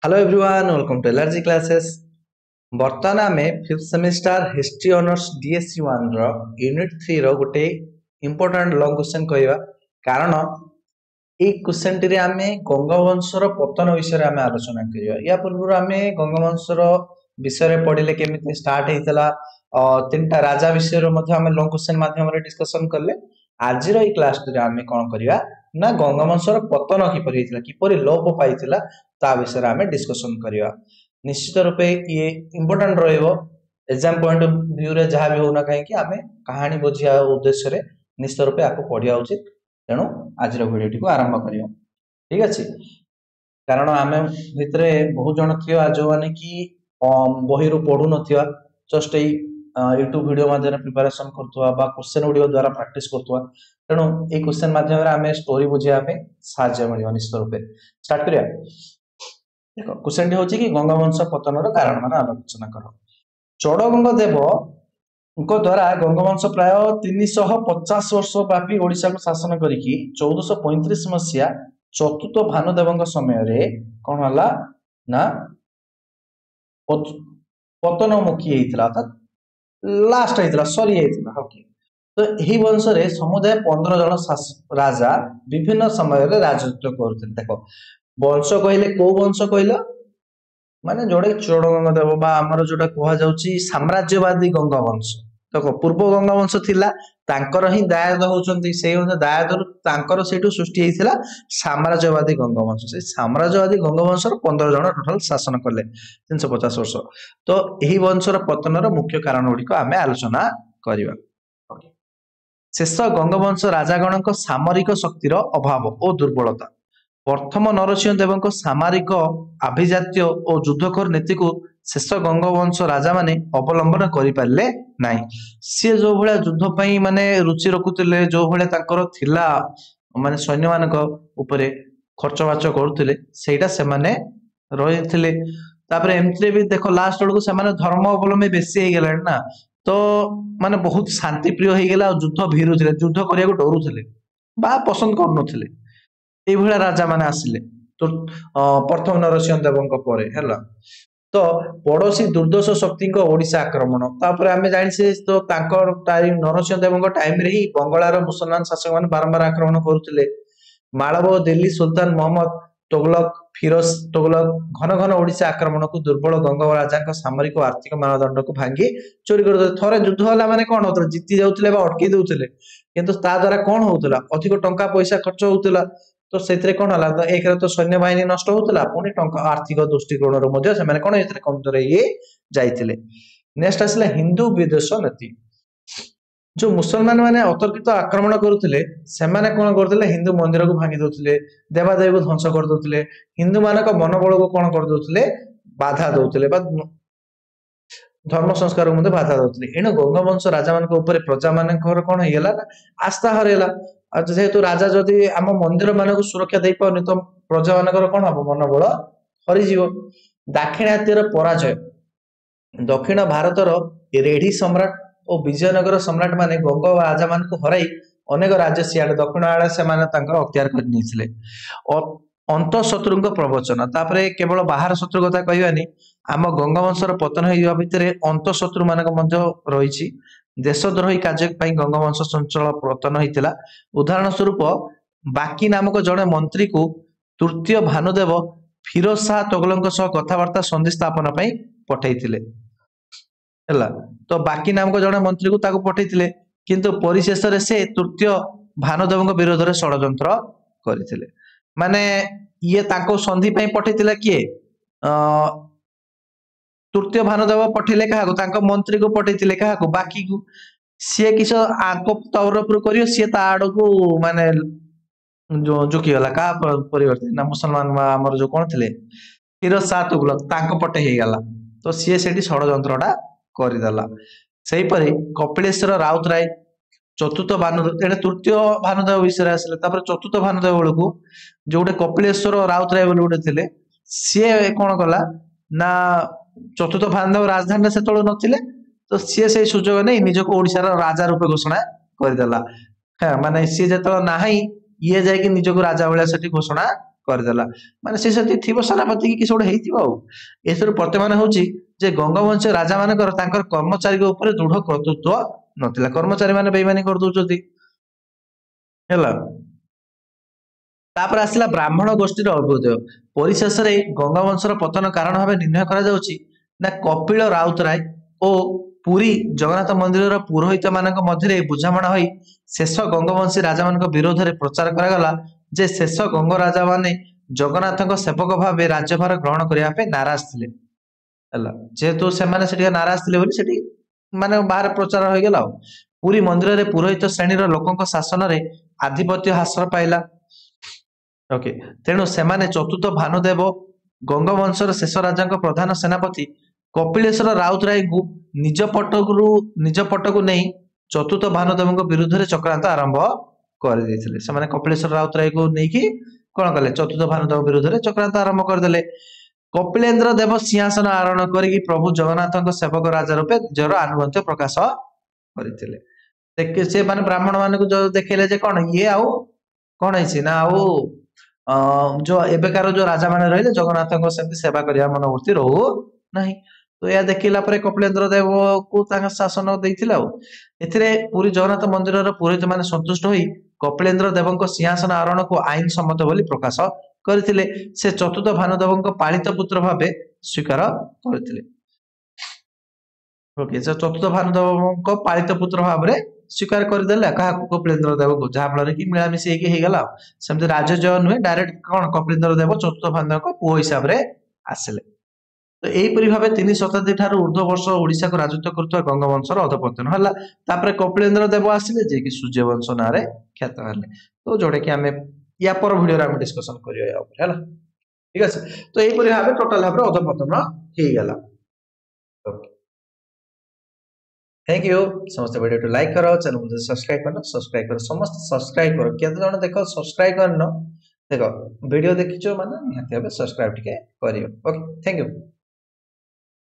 Hello everyone, welcome to LRG classes. बर्तमान आम fifth semester history honours DSC 1 रो unit 3 रो गोटे इंपोर्टेंट लॉन्ग क्वेश्चन कहवा। कारण ये क्वेश्चन टी आम गंगवंशर पतन विषय आम आलोचना करवा। या पूर्व आम गंगवंशर विषय पढ़ले केमी स्टार्ट होता तीन टा राजा विषय आम लॉन्ग क्वेश्चन माध्यम डिस्कसन कले। आज क्लास आम कौन करवा ना गंगवंशर पतन किपरि लोप पाई ता विषय आम डिस्कसन करवा। निश्चित रूपे ये important exam point of view रे जहाँ भी होना कहीं आम कहानी बुझा उद्देश्य निश्चित रूपे आपको पढ़िया उचित। तेणु आज वीडियो टी आरंभ करियो। ठीक अच्छे, कारण आम भितर बहुत जन थी जो मैंने कि बही रू पढ़ु ना जस्ट यूट्यूब वीडियो माध्यम प्रिपरेशन करथुआ क्वेश्चन वीडियो द्वारा प्रैक्टिस करथुआ। तेणु ये क्वेश्चन माध्यम आम स्टोरी बुझा साहाय्य मिल निश्चित रूपे। स्टार्ट करिया। देख क्वेश्चन टी होची कि गंगवंश पतनर कारण मान आलोचना कर। चोड़गंग देव द्वारा गंगवंश प्राय 350 वर्ष व्यापी ओडिशा को शासन करिकी 1435 मसीहा चतुर्थ भानुदेव समय कौन हला ना पतनमुखी होता, अर्थात लास्ट होता सरी होता। ओके, तो यही वंश रे समुदाय 15 जन राजा विभिन्न समय राजत्व करते। देखो वंश कहले को वंश कहल माने जोड़े चोड़गंग देव आमर जोटा कह जाउची साम्राज्यवादी गंगवंश। देखो पूर्व गंगवंश थिला तांकर ही दायाद होचंती से दायाद तांकर सेठु सृष्टि हेइथिला साम्राज्यवादी गंगवंश। से साम्राज्यवादी गंगवंशर 15 जन टोटल शासन करले 350 वर्ष। तो यही वंशर पतनर मुख्य कारण गुड़िक आमे आलोचना करिवा। शेष गंगवंश राजागणक सामरिक शक्तिर अभाव और दुर्बलता, प्रथम नरसिंह देव सामरिक आभिजात्य और युद्धखोर नीति को शेष गंगवंश राजा माने अवलंबन करिपारले नाही। सी जो भले युद्ध पई माने रुचि रखुतिले, जो भले तांकर थिला माने सैन्य मानक उपरे खर्च बाच करुतिले सेटा से माने रहिथिले। तापर एमती भी देखो लास्ट बेलू से धर्म अवलंबी बेसी हो गलानी ना, तो माने बहुत शांति प्रिय हो गला। युद्ध भीरुथिले, युद्ध करिया को डरुथिले बा पसंद करनुथिले। ये भला राजा माने आसिले तो प्रथम नरसिंह देवଙ୍କ ପରେ हैला। तो पड़ोसी दुर्दश शक्ति ओडिशा आक्रमण तापर आमे जानिसे तो तांकर टाइम नरसिंह देवଙ୍କ टाइम रे ही बंगालार मुसलमान शासक माने बारंबार आक्रमण करुथिले। मालव दिल्ली सुल्तान मोहम्मद तुगलक फिरोज तुगलक घन घन ओडिशा आक्रमण को दुर्बल गंग राजा सामरिक और आर्थिक मानदंड को भांगी चोरी कर थरे युद्ध होला माने कोन होतला जीति जाउथिले बा अटकी देउथिले, किंतु ता द्वारा कोन होतला अधिक टंका पैसा खर्च होतला। तो से कौन है तो एक तो सैन्य बाहिनी नष्ट होता पुणी टंका आर्थिक दृष्टिकोण से कौन होते कमजोर ये जाइए। नेक्स्ट आसला हिंदू विदेश नीति। जो मुसलमान माने अतर्कित आक्रमण करुले से कौन करते हिंदू मंदिर को भांगी दौले, देवादेवी को ध्वंस कर दौले, हिंदू मान मनोबल को कौन कर दौले बाधा दौले, धर्म संस्कार को बाधा दौले। एणु गंगवंश राजा मान प्रजा मान कौन होगा आस्था हरला। जेहेतु राजा जदि आम मंदिर मान सुरक्षा दे पानी तो प्रजा मान कौन हम मनोबल हरिज। दाक्षिणात्यर पराजय, दक्षिण भारतर रेढ़ी सम्राट और विजयनगर सम्राट माने गंग राजा मान को हराई अनेक राज्य सियाड़े दक्षिण आड़े से अख्तियार करते। अंत शत्रु प्रवचन तापरे केवल बाहर शत्रु कथा कहवानी आम गंगवंशर पतन होइबा भितरे अंत शत्रु मानक मध्य रही। देशद्रोही कार्य गंगवंश चंचल पतन होता। उदाहरण स्वरूप बाकी नामक जड़े मंत्री को तृतीय भानुदेव फिरोज शाह तुगलक कथबार्ता संधि स्थापन पठेइथिले। तो बाकी नामक जड़े मंत्री को ताको पठेइथिले, किंतु परिशेष रे से तृतीय भानुदेव विरोध में षड्यंत्र करथिले। माने ये ताको संधि पठेइथिला किए तृतीय भानुदेव पठेले क्या मंत्री को पठेले क्या बाकी को सी किस आग तरफ कर सी आड़ को माने जो झुकीगला क्या परिवर्तन ना मुसलमान आमर जो कौन थे फिरोज शाह तुगलक पटे होगला। तो सी से षड्यंत्रटा करदेला। से कपिलेश्वर राउतराय चतुर्थ भानुदेव तृतीय भानुदेव विषय आसिले। चतुर्थ भानुदेव बेलू जो गोटे कपिलेश्वर राउतराय गोटे थे सी कौन कला ना चतुर्थ भानुदेव राजधानी से नथिले, तो सी से सुजोग नहीं निजक ओडिशार राजा रूपे घोषणा करदेला। माने सी जो ना ये जाकि निजक राजा भाया घोषणा କରିଦେଲା ମାନେ ସେ ସେଠି ଥିବ ସେନାପତି କି କିଛି ଗୋଟେ ହେଇଥିବ ଆଉ ଏଥିରୁ ବର୍ତ୍ତମାନ ହଉଛି ଯେ ଗଙ୍ଗବଂଶ ରାଜା ମାନଙ୍କର ତାଙ୍କର କର୍ମଚାରୀଙ୍କ ଉପରେ ଦୃଢ କର୍ତ୍ତୃତ୍ୱ ନଥିଲା କର୍ମଚାରୀ ମାନେ ବେଇମାନି କରିଦଉଛନ୍ତି ହେଲା ତାପରେ ଆସିଲା ବ୍ରାହ୍ମଣ ଗୋଷ୍ଠୀର ଅଭ୍ୟୁଦୟ ପରିଶେଷରେ ଗଙ୍ଗବଂଶର ପତନ କାରଣ ଭାବେ ନିର୍ଣ୍ଣୟ କରାଯାଉଛି ନା କପିଳ ରାଉତରାୟ ଓ ପୁରୀ ଜଗନ୍ନାଥ ମନ୍ଦିରର ପୁରୋହିତ ମାନଙ୍କ ମଧ୍ୟରେ ବୁଝାମଣା ହୋଇ ଶେଷ ଗଙ୍ଗବଂଶୀ ରାଜାମାନଙ୍କ ବିରୋଧରେ ପ୍ରଚାର କରାଗଲା ଯେ ଶେଷ ଗଙ୍ଗ ରାଜା ମାନେ ଜଗନ୍ନାଥଙ୍କ ସେବକ ଭାବେ ରାଜ୍ୟଭାର ଗ୍ରହଣ କରିବା ପାଇଁ ନାରାଜ ଥିଲେ ହେଲା ଯେହେତୁ ସେମାନେ ସେଠି ନାରାଜ ଥିଲେ ବୋଲି ସେଠି ମାନେ ବାହାରେ ପ୍ରଚାର ହୋଇଗଲା ଆଉ ପୁରୀ ମନ୍ଦିରରେ ପୁରୋହିତ ଶ୍ରେଣୀର ଲୋକଙ୍କ ଶାସନରେ ଆଧିପତ୍ୟ ହ୍ରାସ ପାଇଲା ଓକେ ତେଣୁ ସେମାନେ ଚତୁର୍ଥ ଭାନୁଦେବ ଗଙ୍ଗବଂଶର ଶେଷ ରାଜାଙ୍କ ପ୍ରଧାନ ସେନାପତି କପିଳେଶ୍ୱର ରାଉତରାୟଙ୍କୁ ନିଜ ପଟକୁ ନେଇ ଚତୁର୍ଥ ଭାନୁଦେବଙ୍କ ବିରୁଦ୍ଧରେ ଚକ୍ରାନ୍ତ ଆରମ୍ଭ କରିଦେଇଥିଲେ ସେମାନେ କପିଳେଶ୍ୱର ରାଉତରାୟକୁ ନେଇକି କଣ କଲେ ଚତୁର୍ଥ ଭାନୁଦେବ ବିରୁଦ୍ଧରେ ଚକ୍ରାନ୍ତ ଆରମ୍ଭ କରିଦେଲେ କପିଳେନ୍ଦ୍ର ଦେବ ସିଂହାସନ ଆରୋହଣ କରିକି ପ୍ରଭୁ ଜଗନ୍ନାଥଙ୍କ ସେବକ ରାଜା ରୂପେ ନିଜର ଆନୁଗତ୍ୟ ପ୍ରକାଶ କରିଥିଲେ ସେ ମାନେ ବ୍ରାହ୍ମଣ ମାନଙ୍କୁ ଯୋଉ ଦେଖେଇଲେ ଯେ କଣ ଇଏ ଆଉ କଣ ହେଇଛି ନା ଆଉ ଯୋଉ ଏବେକାର ଯୋଉ ରାଜା ମାନେ ରହିଲେ ଜଗନ୍ନାଥଙ୍କ ସେମିତି ସେବା କରିବା ମନୋବୃତ୍ତି ରହୁ ନାହିଁ ତ ଏହା ଦେଖିଲା ପରେ କପିଳେନ୍ଦ୍ର ଦେବକୁ ତାଙ୍କ ଶାସନ ଦେଇଥିଲେ ଆଉ ଏଥିରେ ପୁରୀ ଜଗନ୍ନାଥ ମନ୍ଦିରର ପୁରୋହିତ ମାନେ ସନ୍ତୁଷ୍ଟ ହୋଇ କପିଳେନ୍ଦ୍ର ଦେବଙ୍କ ସିଂହାସନ ଆରୋହଣକୁ ଆଇନ ସମ୍ମତ ବୋଲି ପ୍ରକାଶ କରିଥିଲେ ସେ ଚତୁର୍ଥ ଭାନୁଦେବଙ୍କ ପାଳିତ ପୁତ୍ର ଭାବେ ସ୍ୱୀକାର କରିଥିଲେ ଓକେ ସେ ଚତୁର୍ଥ ଭାନୁଦେବଙ୍କ ପାଳିତ ପୁତ୍ର ଭାବରେ ସ୍ୱୀକାର କରିଦେଲେ କାହାକୁ କପିଳେନ୍ଦ୍ର ଦେବକୁ ଯାହା ଫଳରେ କି ମିଳାମିଶି ହେଇକି ହେଇଗଲା ଆଉ ସେମିତି ରାଜଜୟ ନୁହେଁ ଡାଇରେକ୍ଟ କଣ କପିଳେନ୍ଦ୍ର ଦେବ ଚତୁର୍ଥ ଭାନୁଦେବଙ୍କ ପୁଅ ହିସାବରେ ଆସିଲେ ତ ଏଇପରି ଭାବେ 3 ଶତାବ୍ଦୀ ଠାରୁ ଉର୍ଦ୍ଧ୍ୱ ବର୍ଷ ଓଡିଶାକୁ ରାଜତ୍ୱ କରୁଥିବା ଗଙ୍ଗବଂଶର ଅଧପତନ ହେଲା ତାପରେ କପିଳେନ୍ଦ୍ର ଦେବ ଆସିଲେ ଯିଏକି ସୂର୍ଯ୍ୟବଂଶ ନାଁରେ ଖ୍ୟାତ ହେଲେ ତ ଯୋଉଟା କି ଆମେ ୟା ପର ଭିଡିଓରେ ଆମେ ଡିସ୍କସନ କରିବା ୟା ଉପରେ ହେଲା ঠিক আছে তো এইপরি ভাবে টোটাল ভাবে অধপতন ହେଇଗଲା थैंक यू समस्त वीडियो लाइक करो चैनल को सब्सक्राइब करना सब्सक्राइब करो समस्त सब्सक्राइब करो केते जण देखो सब्सक्राइब करनो देखो वीडियो देखिचो माने निहाती भाबे सब्सक्राइब टिके करियो ओके थैंक यू